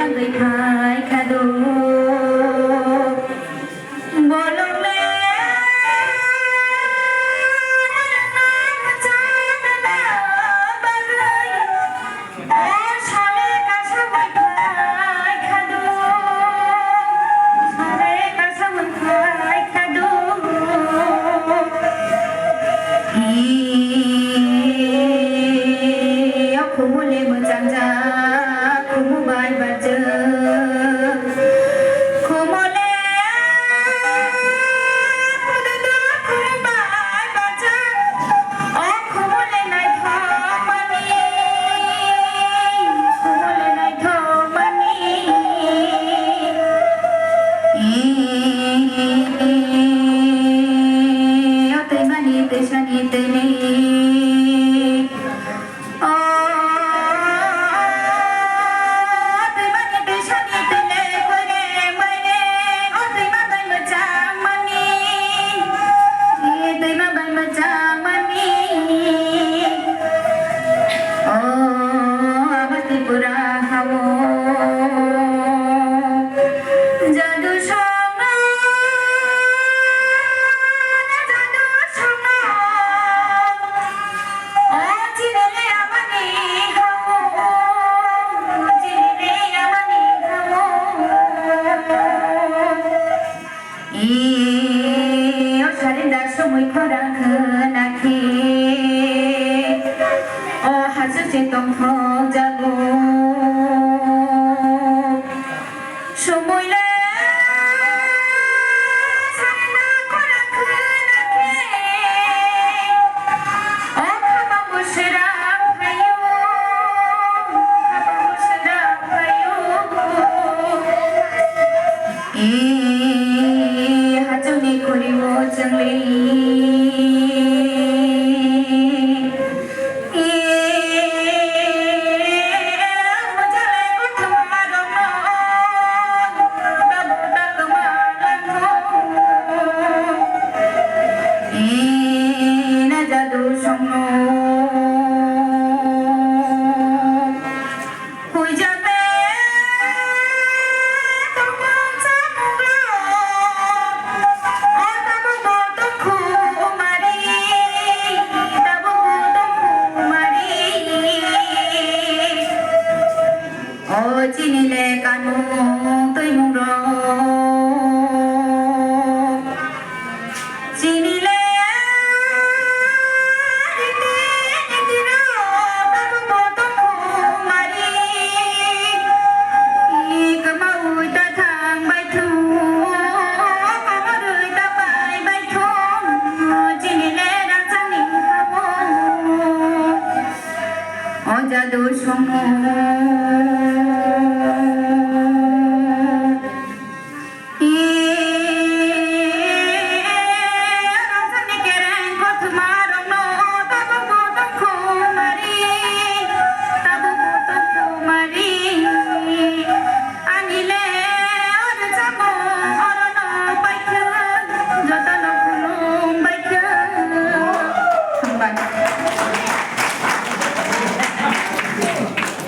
ยังเลยพายคาดูบ่ลงเลยKumule mujanja, kumubai baca, kumule muda kumubai baca, oh kumule naik thomani, kumule naik thomani, oh temani tesani teni. Muy khorang nakhi o hasu se tong ho jago somoy Chini le kanu tôi mong